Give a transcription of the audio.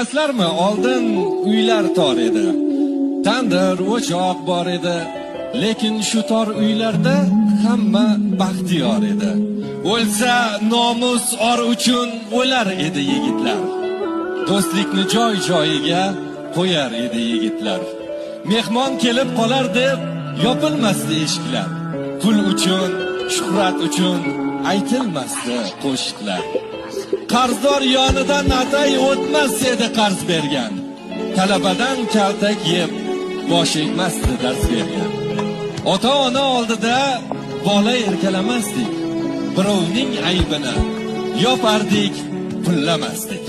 Bilasizlarmi, oldin uylar tor edi. Tandir, o'choq bor edi. Lekin shu tor uylarda hamma baxtiyor edi. O'lsa nomus or uchun o'lar edi yigitlar. Do'stlikni joy-joyiga qo'yar edi yigitlar. Mehmon kelib qolar deb yopilmasdi eshiklar. Pul uchun, shuhrat uchun aytilmasdi qo'shiqlar. Qarzdor yonidan atay o'tmas edi qarz bergan. Talabadan kaltak yeb bosh egmasdi dars bergan. Ota-ona oldida bola erkalamasdik. Birovning aybini yopardik, pullamasdik.